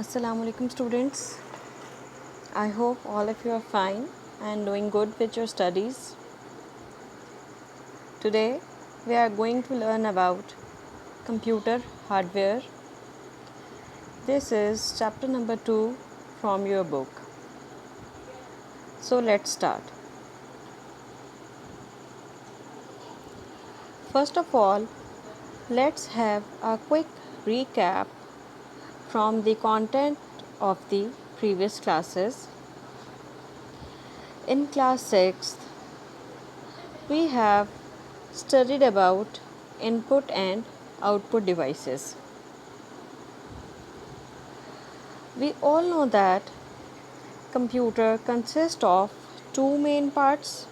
Assalamu alaikum students. I hope all of you are fine and doing good with your studies. Today we are going to learn about computer hardware. This is chapter number 2 from your book. So let's start. First of all, let's have a quick recap from the content of the previous classes. In class 6th, we have studied about input and output devices. We all know that computer consists of two main parts.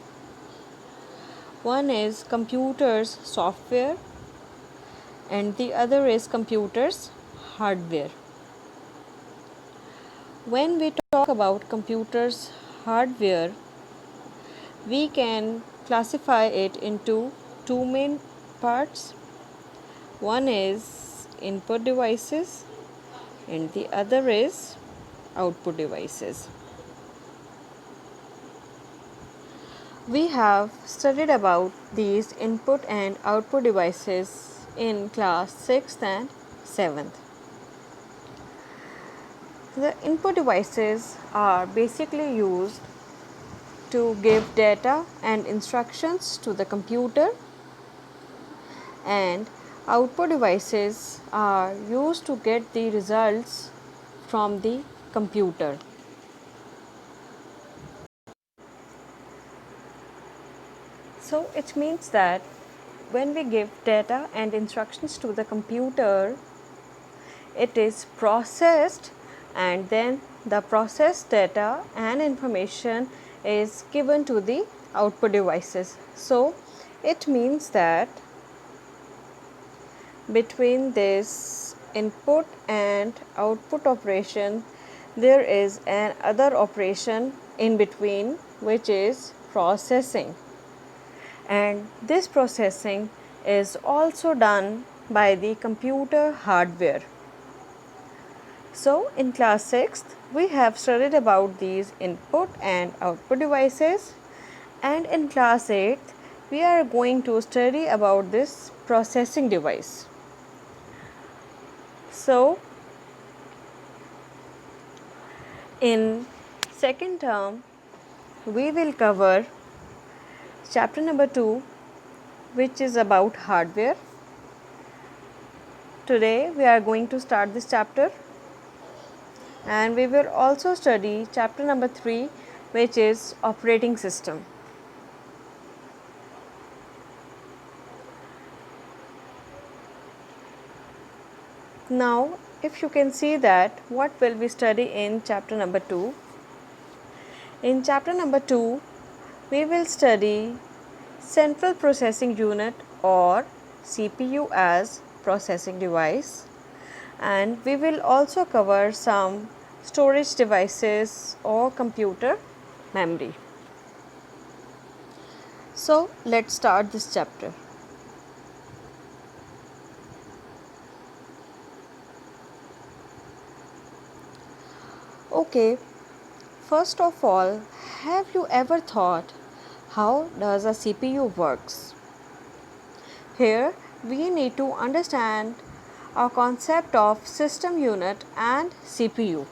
One is computer's software and the other is computer's hardware. When we talk about computer's hardware, we can classify it into two main parts. One is input devices and the other is output devices. We have studied about these input and output devices in class 6th and 7th. The input devices are basically used to give data and instructions to the computer, and output devices are used to get the results from the computer. So it means that when we give data and instructions to the computer, it is processed and then the processed data and information is given to the output devices. So it means that between this input and output operation, there is another operation in between, which is processing. And this processing is also done by the computer hardware. So in class 6th, we have studied about these input and output devices, and in class 8th, we are going to study about this processing device. So in second term, we will cover chapter number 2, which is about hardware. Today we are going to start this chapter, and we will also study chapter number 3, which is operating system. Now if you can see that what will we study in chapter number 2. In chapter number 2, we will study central processing unit or CPU as processing device, and we will also cover some storage devices or computer memory. So let's start this chapter. Okay, first of all, have you ever thought how does a CPU works? Here we need to understand a concept of system unit and CPU.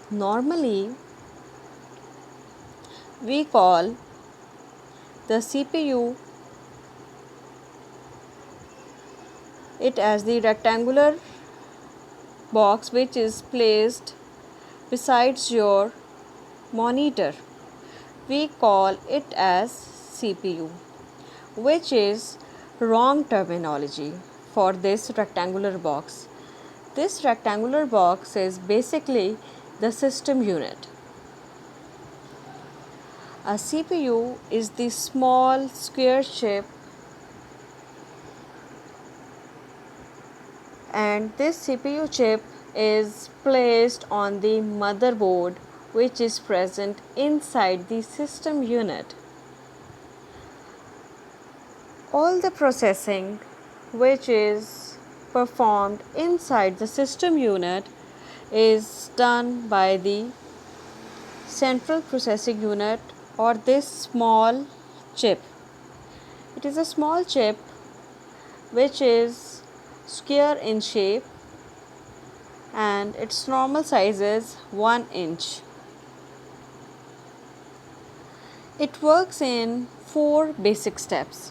Normally we call the CPU it as the rectangular box which is placed besides your monitor. We call it as CPU, which is wrong terminology for this rectangular box. This rectangular box is basically the system unit. A CPU is the small square chip, and this CPU chip is placed on the motherboard, which is present inside the system unit. All the processing which is performed inside the system unit is done by the central processing unit or this small chip. It is a small chip which is square in shape and its normal size is 1 inch. It works in 4 basic steps.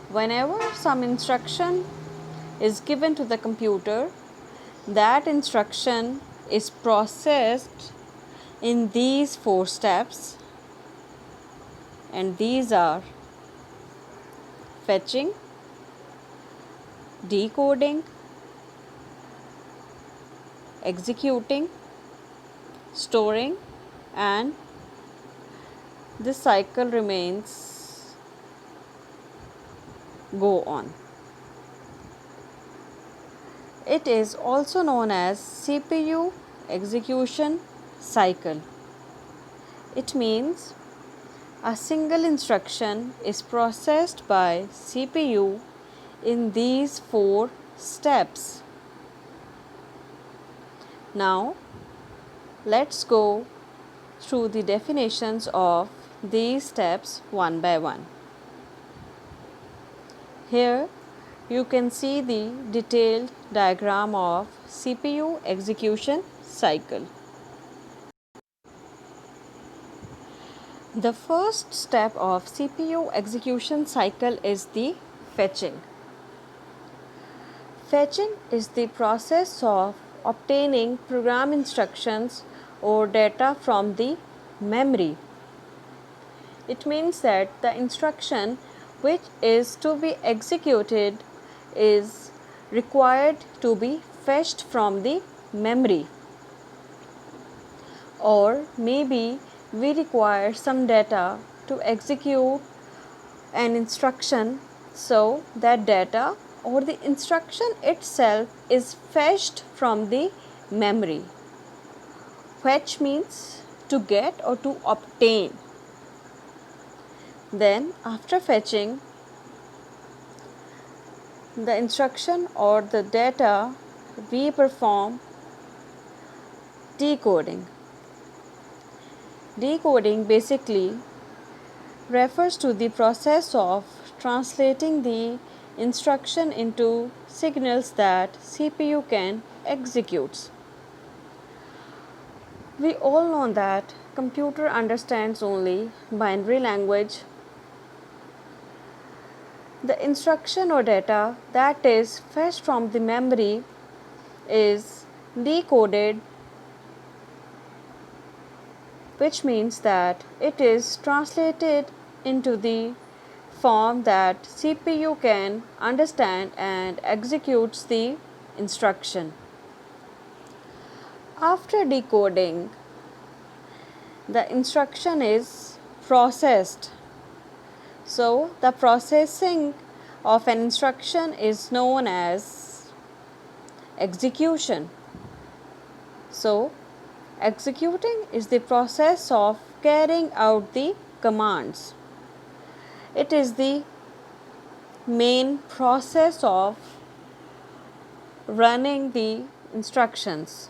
Whenever some instruction is given to the computer, that instruction is processed in these 4 steps, and these are fetching, decoding, executing, storing, and this cycle remains go on. It is also known as CPU execution cycle. It means a single instruction is processed by CPU in these 4 steps. Now, let's go through the definitions of these steps one by one. Here, you can see the detailed diagram of CPU execution cycle. The first step of CPU execution cycle is the fetching. Fetching is the process of obtaining program instructions or data from the memory. It means that the instruction which is to be executed is required to be fetched from the memory, or maybe we require some data to execute an instruction, so that data or the instruction itself is fetched from the memory. Fetch means to get or to obtain. Then after fetching the instruction or the data, we perform decoding. Decoding basically refers to the process of translating the instruction into signals that CPU can execute. We all know that computer understands only binary language. The instruction or data that is fetched from the memory is decoded, which means that it is translated into the form that CPU can understand and executes the instruction. After decoding, the instruction is processed. So, the processing of an instruction is known as execution. So, executing is the process of carrying out the commands. It is the main process of running the instructions.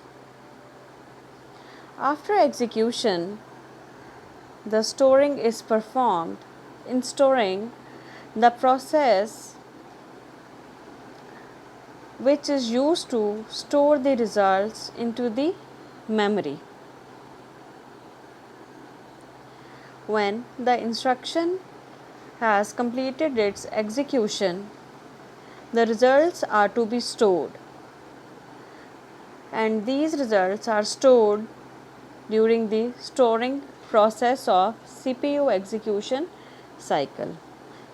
After execution, the storing is performed. In storing, the process which is used to store the results into the memory. When the instruction has completed its execution, the results are to be stored, and these results are stored during the storing process of CPU execution cycle,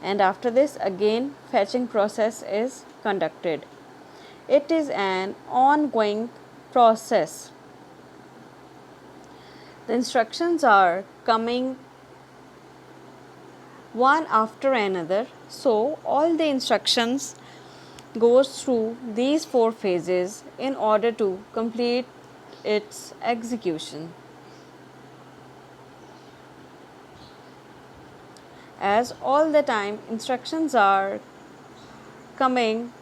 and after this again fetching process is conducted. It is an ongoing process. The instructions are coming one after another, so all the instructions goes through these 4 phases in order to complete its execution. As all the time instructions are coming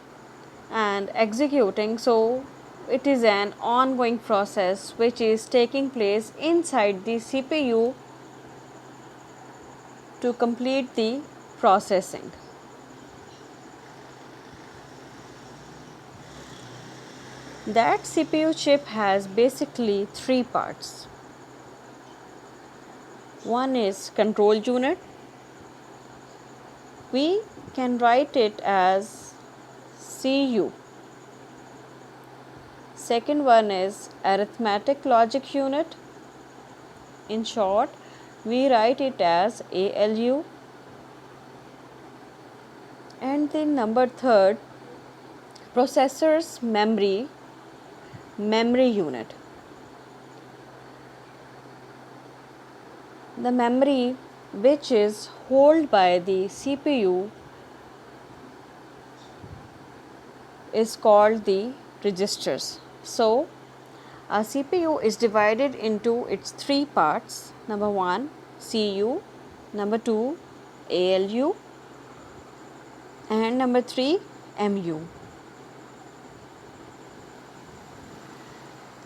and executing, so it is an ongoing process which is taking place inside the CPU to complete the processing. That CPU chip has basically three parts. One is control unit. We can write it as CU. Second one is arithmetic logic unit. In short, we write it as ALU. And the number third, processor's memory unit. The memory which is held by the CPU is called the registers. So, a CPU is divided into its three parts. Number 1, CU, number 2, ALU, and number 3, MU.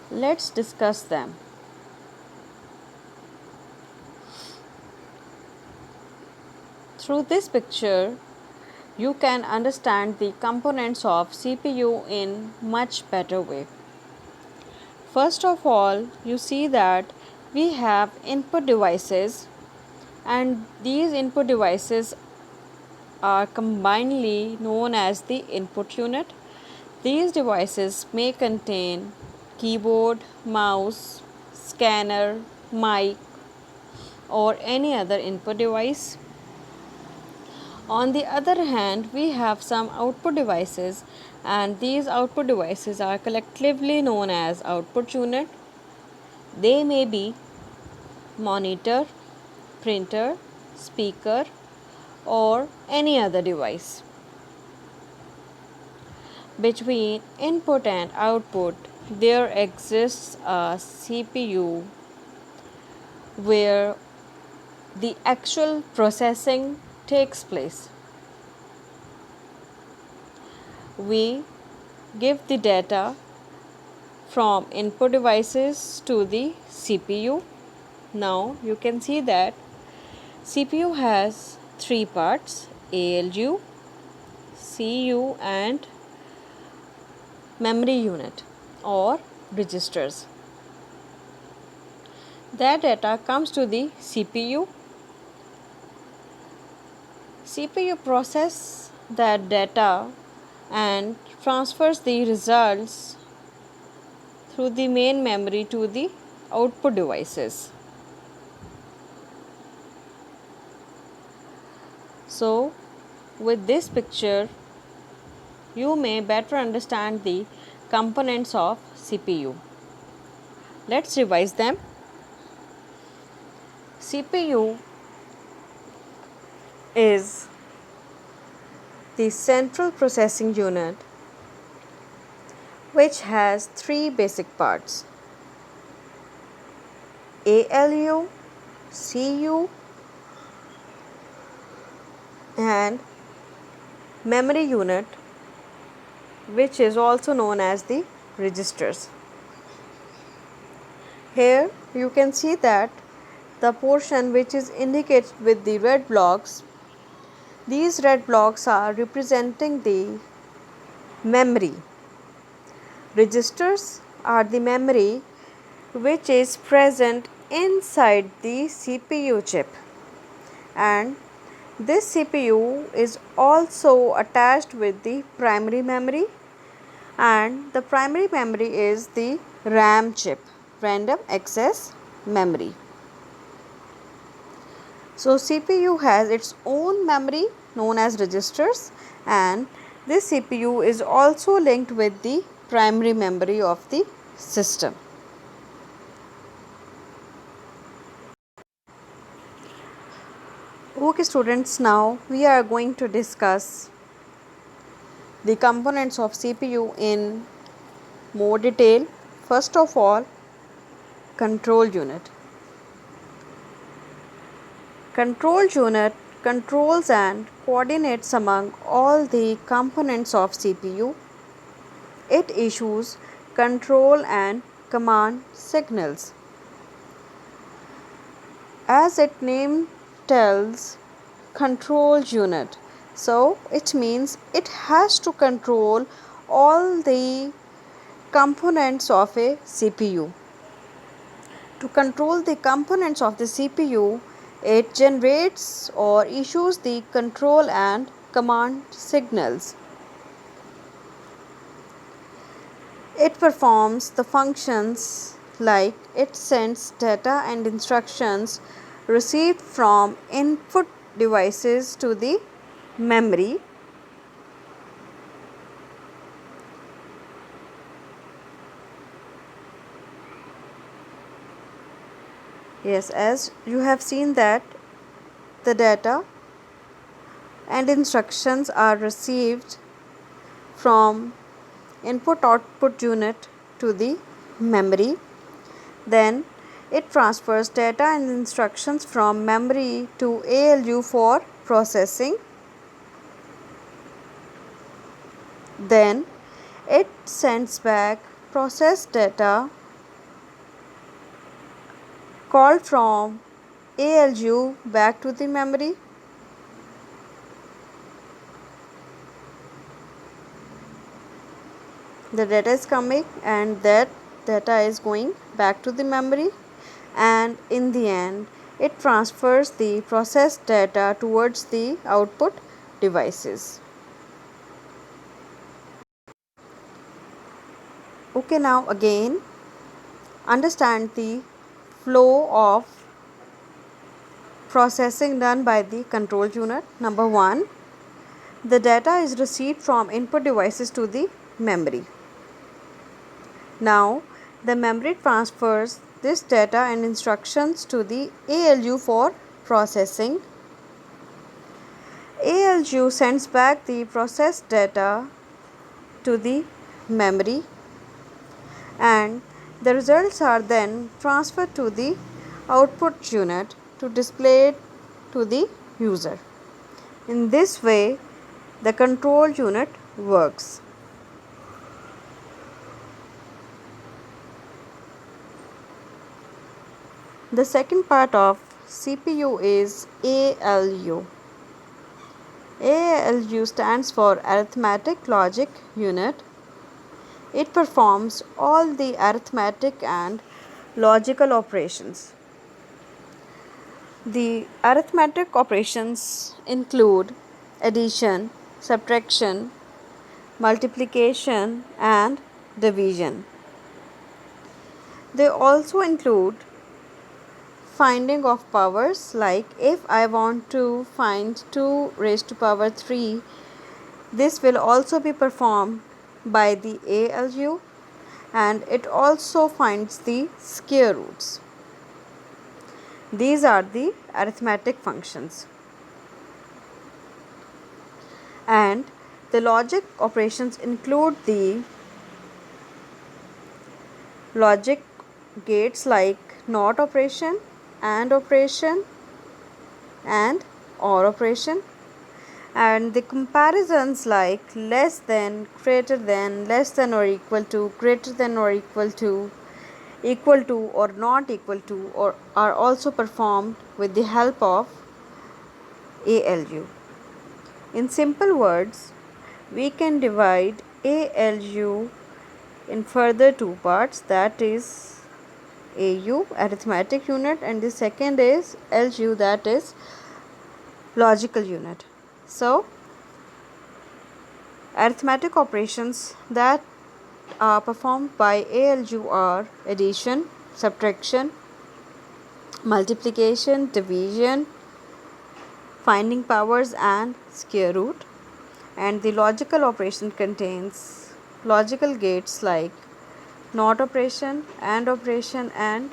Let's discuss them. Through this picture, you can understand the components of CPU in much better way. First of all, you see that we have input devices, and these input devices are combinedly known as the input unit. These devices may contain keyboard, mouse, scanner, mic, or any other input device. On the other hand, we have some output devices, and these output devices are collectively known as output unit. They may be monitor, printer, speaker, or any other device. Between input and output, there exists a CPU where the actual processing takes place. We give the data from input devices to the CPU. Now you can see that CPU has three parts: ALU, CU, and memory unit or registers. That data comes to the CPU. CPU processes that data and transfers the results through the main memory to the output devices. So, with this picture, you may better understand the components of CPU. Let's revise them. CPU is the central processing unit which has three basic parts: ALU, CU, and memory unit, which is also known as the registers. Here you can see that the portion which is indicated with the red blocks, these red blocks are representing the memory. Registers are the memory which is present inside the CPU chip, and this CPU is also attached with the primary memory, and the primary memory is the RAM chip, random access memory. So CPU has its own memory known as registers, and this CPU is also linked with the primary memory of the system. Okay students, now we are going to discuss the components of CPU in more detail. First of all, control unit. Control unit controls and coordinates among all the components of CPU. It issues control and command signals. As its name tells, control unit. So it means it has to control all the components of a CPU. To control the components of the CPU, it generates or issues the control and command signals. It performs the functions like it sends data and instructions received from input devices to the memory. Yes, as you have seen that the data and instructions are received from input output unit to the memory. Then it transfers data and instructions from memory to ALU for processing. Then it sends back processed data called from ALU back to the memory. The data is coming and that data is going back to the memory, and in the end it transfers the processed data towards the output devices. Okay, now again understand the flow of processing done by the control unit. Number 1, the data is received from input devices to the memory. Now the memory transfers this data and instructions to the ALU for processing. ALU sends back the processed data to the memory, and the results are then transferred to the output unit to display it to the user. In this way, the control unit works. The second part of CPU is ALU. ALU stands for Arithmetic Logic Unit. It performs all the arithmetic and logical operations. The arithmetic operations include addition, subtraction, multiplication, and division. They also include finding of powers, like if I want to find 2 raised to power 3, this will also be performed by the ALU, and it also finds the square roots. These are the arithmetic functions. And the logic operations include the logic gates like NOT operation, AND operation, and OR operation, and the comparisons like less than, greater than, less than or equal to, greater than or equal to or not equal to, or are also performed with the help of ALU. In simple words, we can divide ALU in further two parts, that is AU, arithmetic unit, and the second is LU, that is logical unit. So arithmetic operations that are performed by ALU are addition, subtraction, multiplication, division, finding powers, and square root. And the logical operation contains logical gates like NOT operation, AND operation, and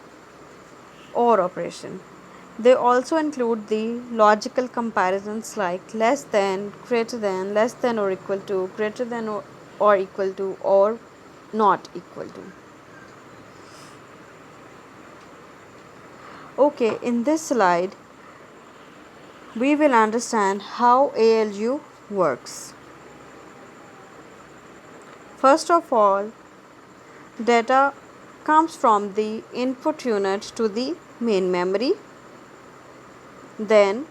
OR operation. They also include the logical comparisons like less than, greater than, less than or equal to, greater than or equal to, or not equal to. Okay, in this slide, we will understand how ALU works. First of all, data comes from the input unit to the main memory. Then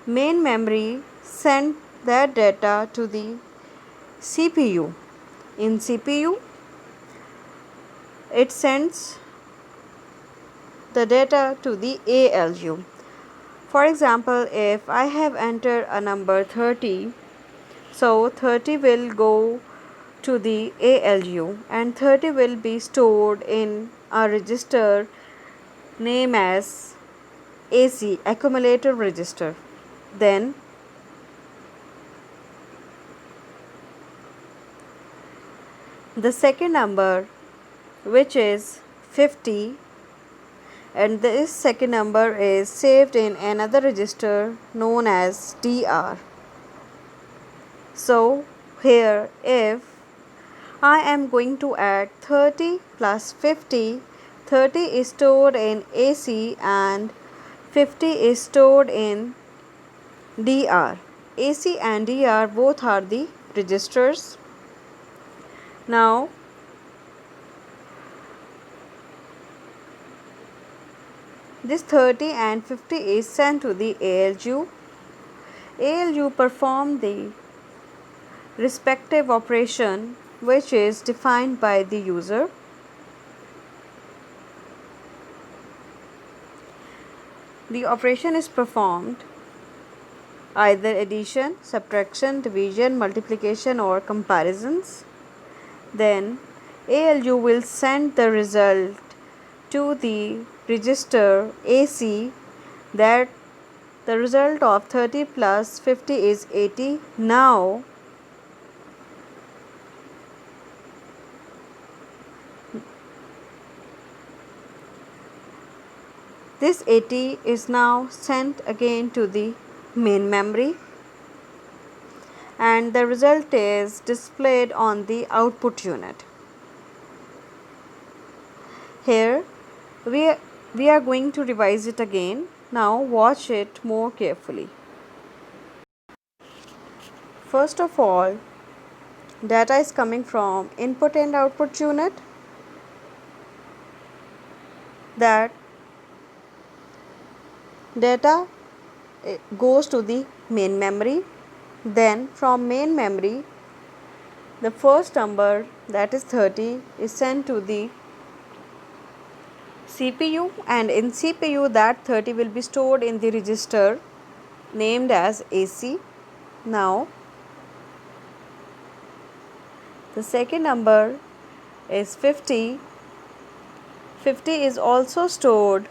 main memory sends that data to the CPU. In CPU, it sends the data to the ALU. For example, if I have entered a number 30, so 30 will go to the ALU and 30 will be stored in a register named as AC, accumulator register. Then the second number, which is 50, and this second number is saved in another register known as DR. So here, if I am going to add 30 plus 50, 30 is stored in AC and 50 is stored in DR. AC and DR both are the registers. Now this 30 and 50 is sent to the ALU. ALU perform the respective operation which is defined by the user. The operation is performed either addition, subtraction, division, multiplication or comparisons. Then ALU will send the result to the register AC, that the result of 30 plus 50 is 80. Now this 80 is now sent again to the main memory and the result is displayed on the output unit. Here we are going to revise it again. Now watch it more carefully. First of all, data is coming from input and output unit. That data goes to the main memory. Then from main memory, the first number, that is 30, is sent to the CPU, and in CPU that 30 will be stored in the register named as AC. Now the second number is 50. 50 is also stored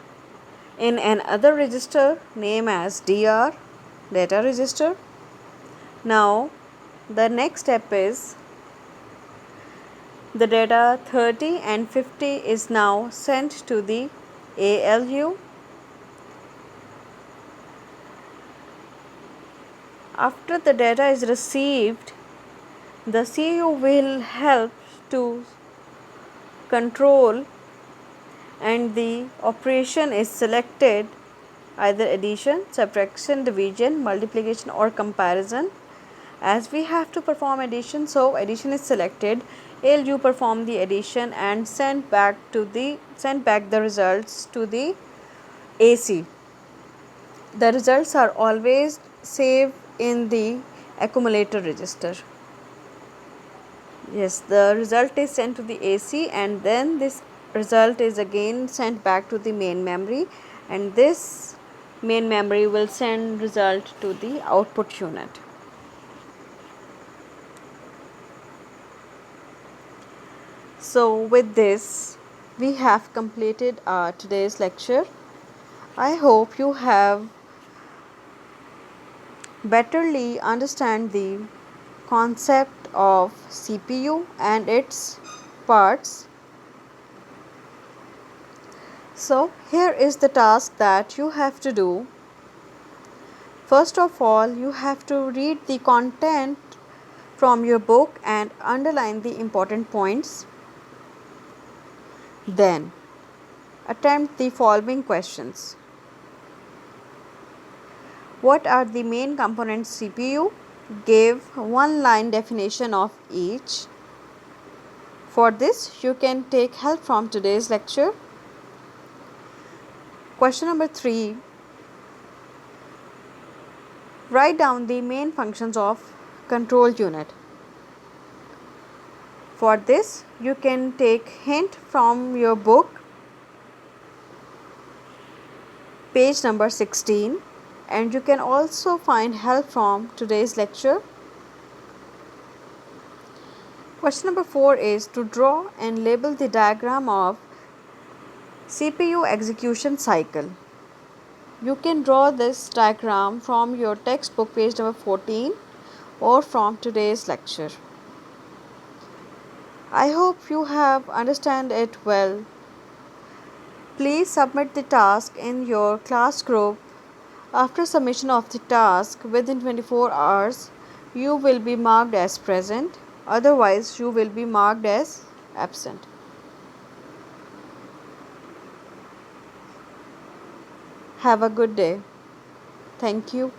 in another register named as DR, data register. Now the next step is the data 30 and 50 is now sent to the ALU. After the data is received, the CU will help to control and the operation is selected, either addition, subtraction, division, multiplication or comparison. As we have to perform addition, so addition is selected. ALU perform the addition and send back the results to the AC. The results are always saved in the accumulator register. Yes, the result is sent to the AC and then this result is again sent back to the main memory, and this main memory will send result to the output unit. So with this we have completed our today's lecture. I hope you have betterly understand the concept of CPU and its parts. So here is the task that you have to do. First of all, you have to read the content from your book and underline the important points. Then attempt the following questions. What are the main components CPU? Give one line definition of each. For this, you can take help from today's lecture. Question number 3. Write down the main functions of control unit. For this, you can take hint from your book, page number 16, and you can also find help from today's lecture. Question number 4 is to draw and label the diagram of CPU execution cycle. You can draw this diagram from your textbook page number 14 or from today's lecture. I hope you have understand it well. Please submit the task in your class group. After submission of the task within 24 hours, you will be marked as present. Otherwise, you will be marked as absent. Have a good day. Thank you.